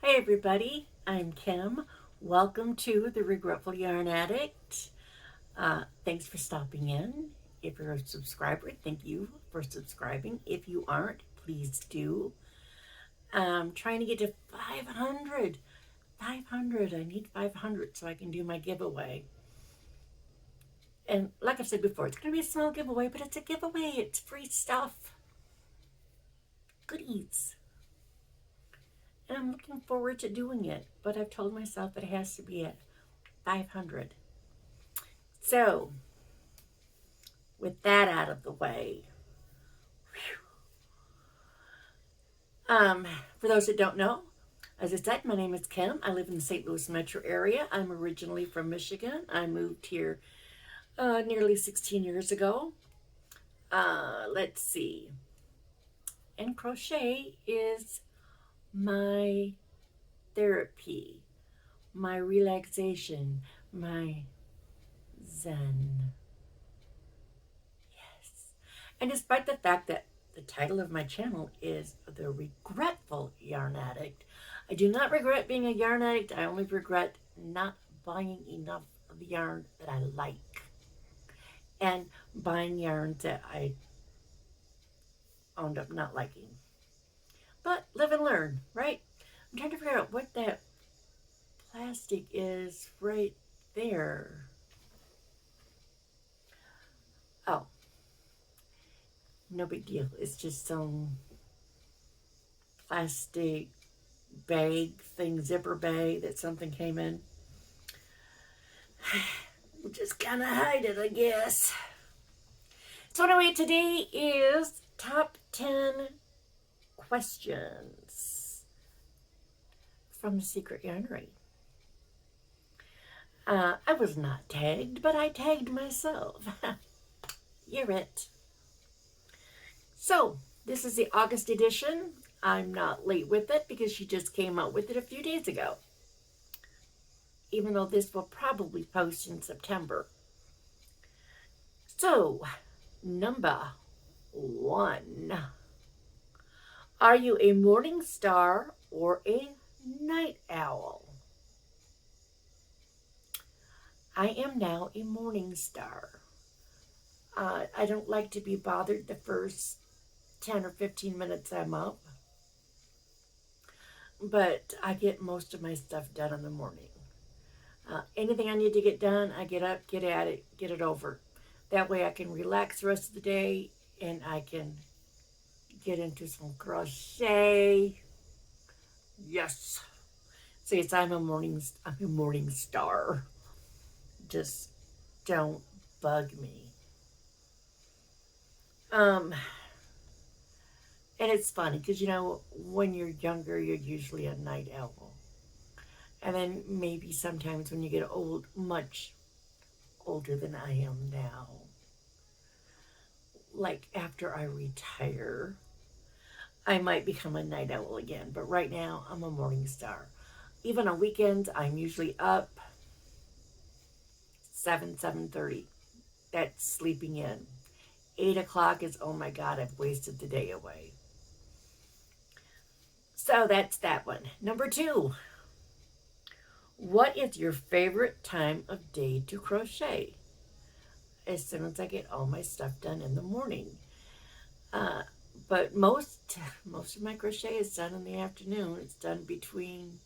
Hi everybody, I'm Kim. Welcome to the Regretful Yarn Addict. Thanks for stopping in. If you're a subscriber, thank you for subscribing. If you aren't, please do. I'm trying to get to 500. 500. I need 500 so I can do my giveaway. And like I said before, it's going to be a small giveaway, but it's a giveaway. It's free stuff. Goodies. And I'm looking forward to doing it, but I've told myself it has to be at 500. So, with that out of the way, for those that don't know, as I said, my name is Kim. I live in the St. Louis metro area. I'm originally from Michigan. I moved here nearly 16 years ago. Let's see. And crochet is my therapy, my relaxation, my zen. Yes. And despite the fact that the title of my channel is The Regretful Yarn Addict, I do not regret being a yarn addict. I only regret not buying enough of the yarn that I like and buying yarns that I wound up not liking. But live and learn, right? I'm trying to figure out what that plastic is right there. Oh, no big deal. It's just some plastic bag thing, zipper bag that something came in. We'll just kind of hide it, I guess. So anyway, today is top 10 questions from the Secret Yarnery. I was not tagged, but I tagged myself. You're it. So, this is the August edition. I'm not late with it because she just came out with it a few days ago. Even though this will probably post in September. So, number 1. Are you a morning star or a night owl? I am now a morning star. I don't like to be bothered the first 10 or 15 minutes I'm up. But I get most of my stuff done in the morning. Anything I need to get done, I get up, get at it, get it over. That way I can relax the rest of the day and I can get into some crochet. Yes. See, I'm a morning star. Just don't bug me. And it's funny because, when you're younger, you're usually a night owl. And then maybe sometimes when you get old, much older than I am now, like after I retire, I might become a night owl again. But right now, I'm a morning star. Even on weekends, I'm usually up 7:30. That's sleeping in. 8 o'clock is, oh my God, I've wasted the day away. So that's that one. Number 2. What is your favorite time of day to crochet? As soon as I get all my stuff done in the morning. But most of my crochet is done in the afternoon. It's done between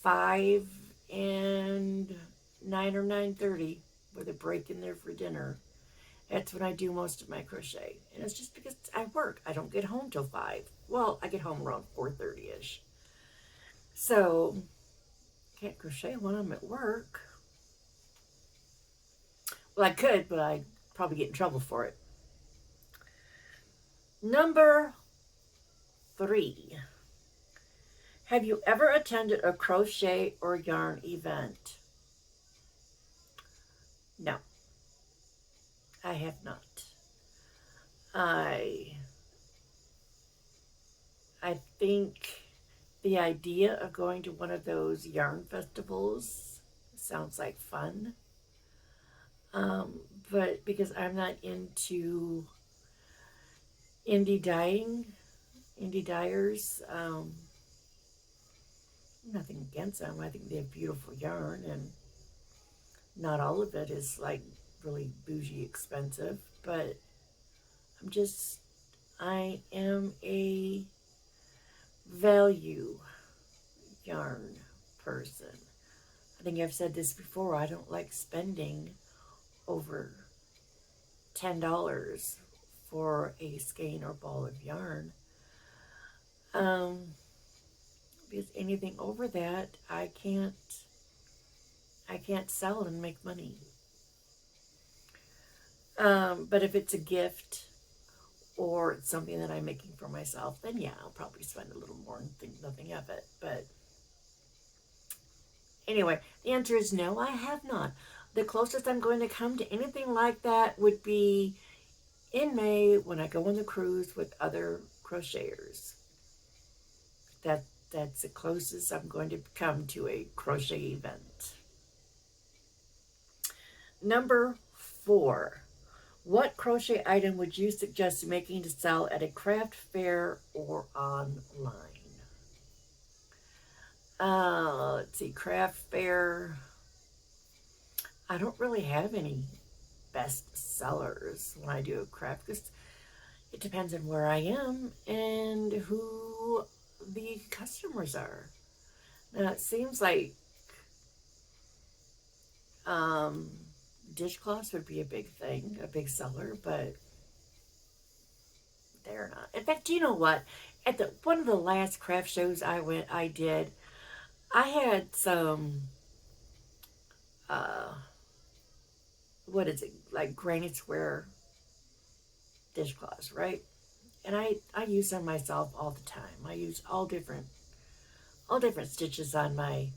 5 and 9 or 9:30 with a break in there for dinner. That's when I do most of my crochet. And it's just because I work. I don't get home till 5. Well, I get home around 4:30-ish. So, can't crochet when I'm at work. Well, I could, but I'd probably get in trouble for it. Number 3. Have you ever attended a crochet or yarn event? No, I have not. I think the idea of going to one of those yarn festivals sounds like fun. But because I'm not into indie dyers, Nothing against them. I think they have beautiful yarn, and not all of it is like really bougie expensive, but I am a value yarn person. I think I've said this before. I don't like spending over $10 for a skein or ball of yarn. Because anything over that, I can't sell and make money. But if it's a gift or it's something that I'm making for myself, then yeah, I'll probably spend a little more and think nothing of it. But anyway, the answer is no, I have not. The closest I'm going to come to anything like that would be in May when I go on the cruise with other crocheters. That's the closest I'm going to come to a crochet event. Number 4. What crochet item would you suggest making to sell at a craft fair or online? Let's see, craft fair. I don't really have any best sellers when I do a craft, because it depends on where I am and who the customers are. Now, it seems like dishcloths would be a big thing, a big seller, but they're not. In fact, you know what? At one of the last craft shows I did, I had some, what is it, like granny square dishcloths, right? And I use them myself all the time. I use all different stitches on my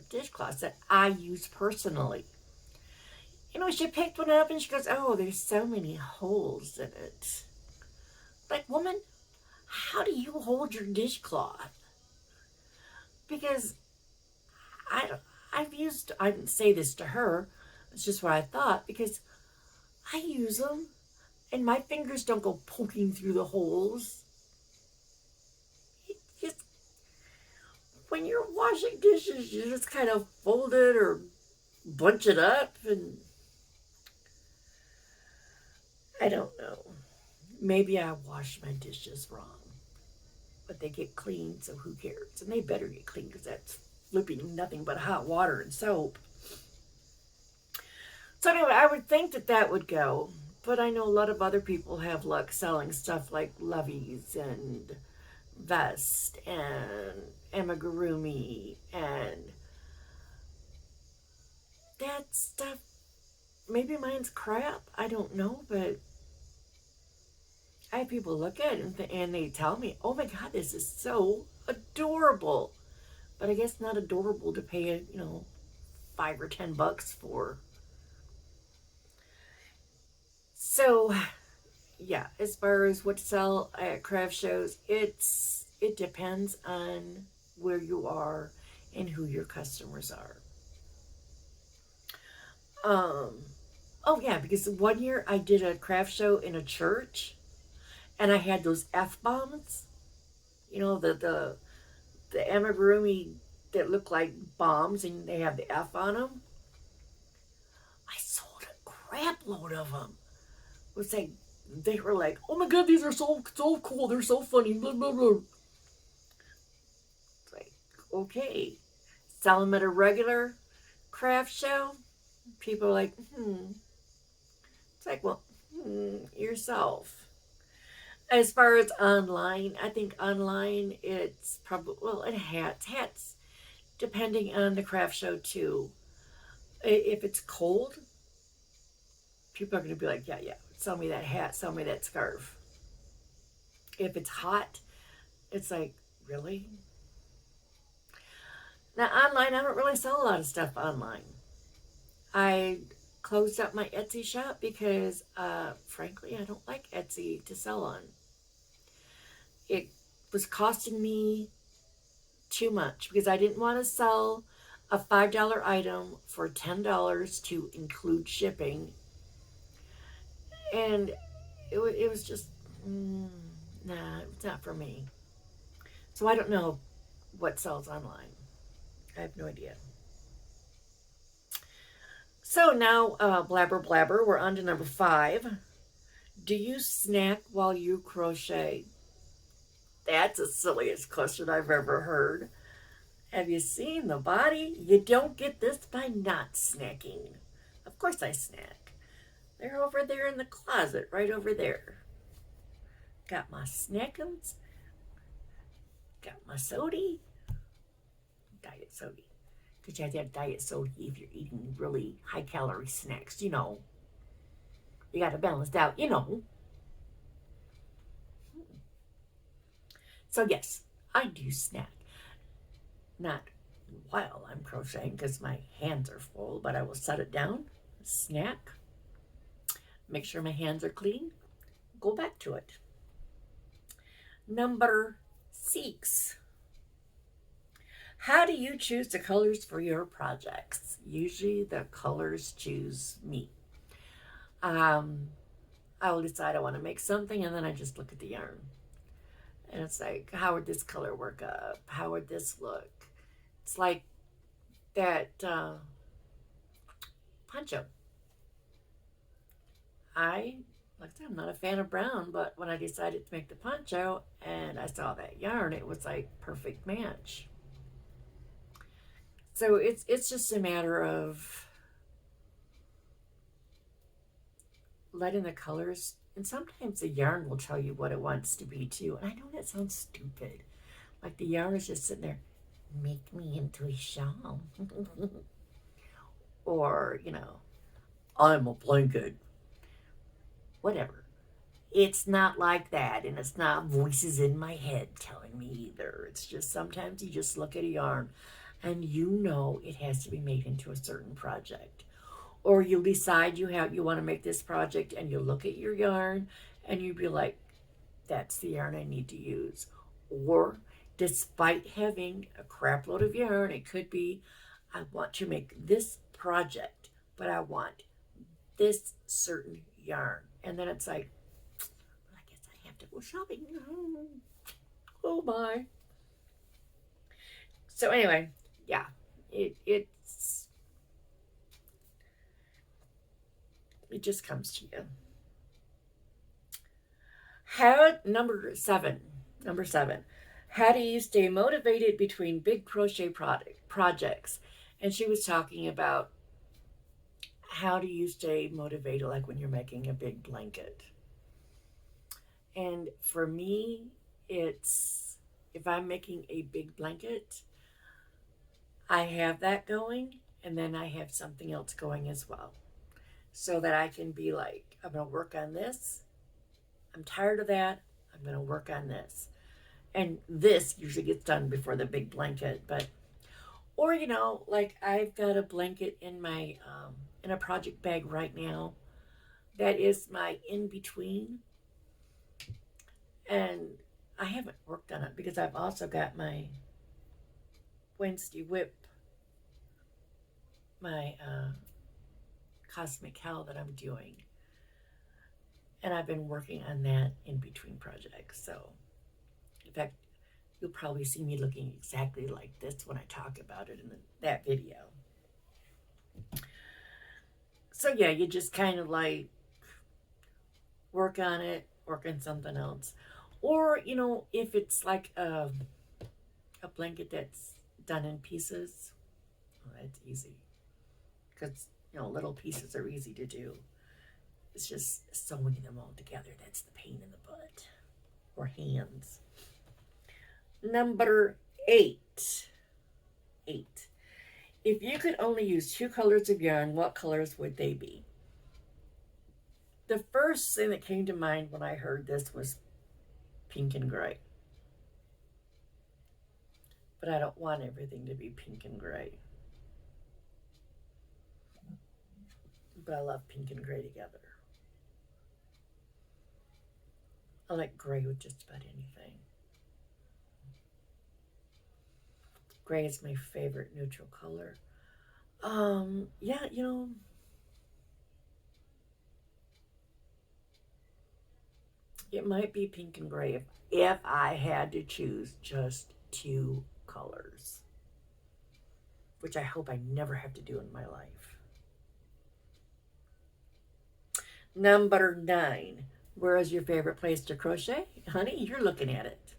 dishcloths that I use personally. You know, she picked one up and she goes, "Oh, there's so many holes in it." Like, woman, how do you hold your dishcloth? Because I didn't say this to her. It's just what I thought, because I use them and my fingers don't go poking through the holes. Just, when you're washing dishes, you just kind of fold it or bunch it up, and I don't know. Maybe I wash my dishes wrong, but they get clean, so who cares? And they better get clean, because that's flipping nothing but hot water and soap. So anyway, I would think that would go, but I know a lot of other people have luck selling stuff like loveys and vest and amigurumi and that stuff. Maybe mine's crap, I don't know, but I have people look at it and they tell me, "Oh my God, this is so adorable." But I guess not adorable to pay, $5 or $10 for. So, yeah, as far as what to sell at craft shows, it depends on where you are and who your customers are. Oh yeah, because one year I did a craft show in a church, and I had those F-bombs, the amigurumi that look like bombs, and they have the F on them. I sold a crap load of them. It was like, they were like, "Oh my God, these are so cool, they're so funny, blah, blah, blah." It's like, okay. Sell them at a regular craft show, people are like, It's like, well, yourself. As far as online, I think online it's probably, well, and hats, depending on the craft show too. If it's cold, people are going to be like, yeah, sell me that hat, sell me that scarf. If it's hot, it's like, really? Now, online, I don't really sell a lot of stuff online. I closed up my Etsy shop because, frankly, I don't like Etsy to sell on. It was costing me too much because I didn't want to sell a $5 item for $10 to include shipping. And it was just, nah, it's not for me. So I don't know. what sells online. I have no idea. So now, blabber blabber, we're on to number 5. Do you snack while you crochet? That's the silliest question I've ever heard. Have you seen the body? You don't get this by not snacking. Of course I snack. They're over there in the closet, right over there. Got my snackums. Got my sody. Diet sody. Because you have to have diet sody if you're eating really high calorie snacks. You know. You got to balance out, you know. So yes, I do snack. Not while I'm crocheting because my hands are full, but I will set it down, snack, make sure my hands are clean, go back to it. Number 6. How do you choose the colors for your projects? Usually the colors choose me. I will decide I want to make something and then I just look at the yarn. And it's like, how would this color work up? How would this look? It's like that poncho. Like I said, I'm not a fan of brown, but when I decided to make the poncho and I saw that yarn, it was like perfect match. So it's just a matter of letting the colors, and sometimes the yarn will tell you what it wants to be too. And I know that sounds stupid. Like the yarn is just sitting there, make me into a shawl. Or, you know, I'm a blanket. Whatever. It's not like that, and it's not voices in my head telling me either. It's just sometimes you just look at a yarn and you know it has to be made into a certain project. Or you decide you want to make this project and you look at your yarn and you be like, that's the yarn I need to use. Or despite having a crap load of yarn, it could be, I want to make this project, but I want this certain yarn. And then it's like, I guess I have to go shopping. Oh my. So anyway, yeah, it just comes to you. Number seven. How do you stay motivated between big crochet projects? And she was talking about how do you stay motivated, like when you're making a big blanket. And for me, it's if I'm making a big blanket, I have that going, and then I have something else going as well. So that I can be like, I'm going to work on this. I'm tired of that. I'm going to work on this. And this usually gets done before the big blanket. Or, you know, like I've got a blanket in my, in a project bag right now. That is my in-between. And I haven't worked on it because I've also got my Wednesday whip, my Cosmic Cow that I'm doing. And I've been working on that in between projects. So, in fact, you'll probably see me looking exactly like this when I talk about it in that video. So, yeah, you just kind of like work on it, work on something else. Or, you know, if it's like a blanket that's done in pieces, well, that's easy. Because, you know, little pieces are easy to do. It's just sewing them all together. That's the pain in the butt. Or hands. Number 8. If you could only use 2 colors of yarn, what colors would they be? The first thing that came to mind when I heard this was pink and gray. But I don't want everything to be pink and gray. But I love pink and gray together. I like gray with just about anything. Gray is my favorite neutral color. Yeah, you know, it might be pink and gray if I had to choose just 2 colors, which I hope I never have to do in my life. Number 9. Where is your favorite place to crochet? Honey, you're looking at it.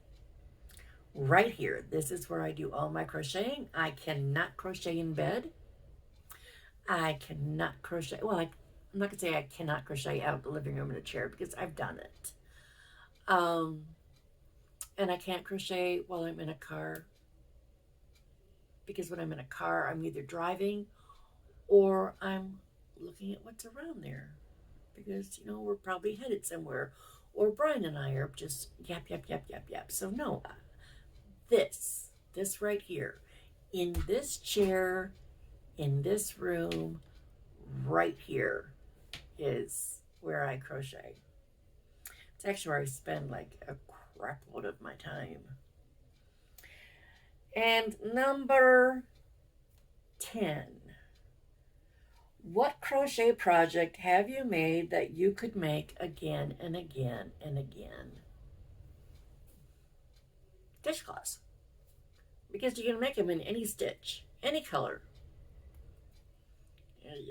Right here. This is where I do all my crocheting. I cannot crochet in bed. I cannot crochet. Well, I'm not going to say I cannot crochet out the living room in a chair because I've done it. And I can't crochet while I'm in a car because when I'm in a car, I'm either driving or I'm looking at what's around there because, you know, we're probably headed somewhere, or Brian and I are just yap, yap, yap, yap, yap. So no, this right here, in this chair, in this room, right here is where I crochet. It's actually where I spend like a crap load of my time. And number 10. What crochet project have you made that you could make again and again and again? Dishcloths. Because you can make them in any stitch, any color.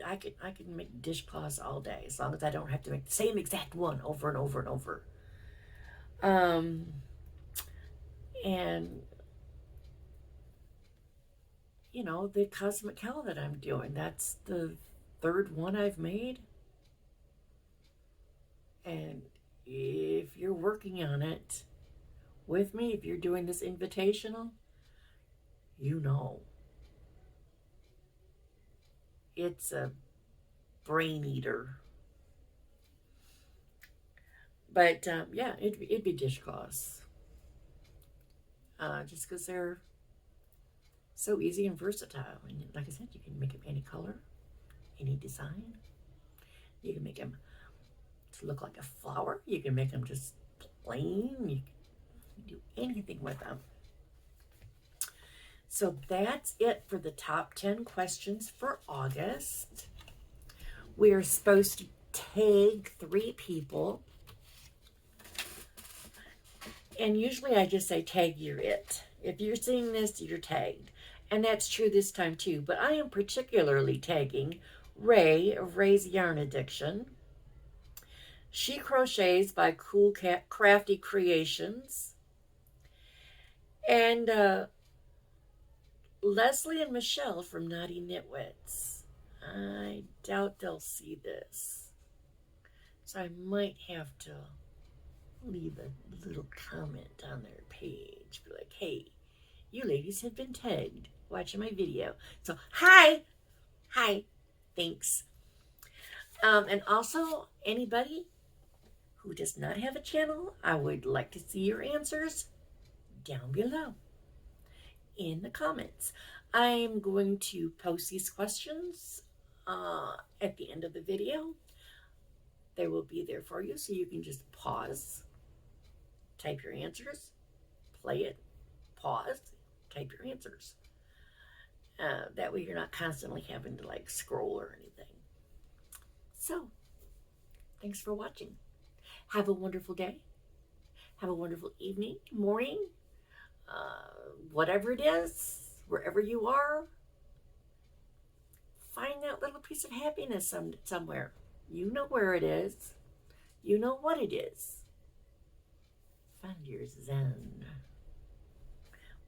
I could make dishcloths all day as long as I don't have to make the same exact one over and over and over. And you know, the cosmic cowl that I'm doing, that's the 3rd one I've made. And if you're working on it with me, if you're doing this invitational, you know it's a brain eater. But yeah, it'd be dishcloths. Just because they're so easy and versatile. And like I said, you can make them any color, any design. You can make them to look like a flower. You can make them just plain. You can do anything with them. So that's it for the top 10 questions for August. We are supposed to tag 3 people. And usually I just say tag you're it. If you're seeing this, you're tagged. And that's true this time too. But I am particularly tagging Ray of Ray's Yarn Addiction. She Crochets by Cool Cat Crafty Creations. And Leslie and Michelle from Naughty Knitwits. I doubt they'll see this. So I might have to leave a little comment on their page. Be like, hey, you ladies have been tagged watching my video. So, hi, thanks. And also, anybody who does not have a channel, I would like to see your answers down below in the comments. I'm going to post these questions at the end of the video. They will be there for you, so you can just pause, type your answers, play it, pause, type your answers. That way you're not constantly having to like scroll or anything. So, thanks for watching. Have a wonderful day. Have a wonderful evening, morning, whatever it is, wherever you are. Find that little piece of happiness somewhere. You know where it is. You know what it is. Find your zen.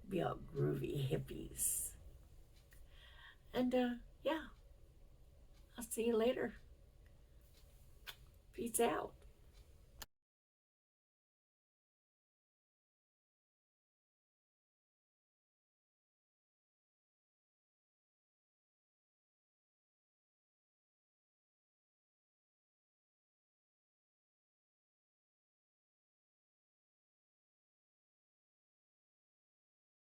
Be all groovy hippies. And yeah, I'll see you later. Peace out.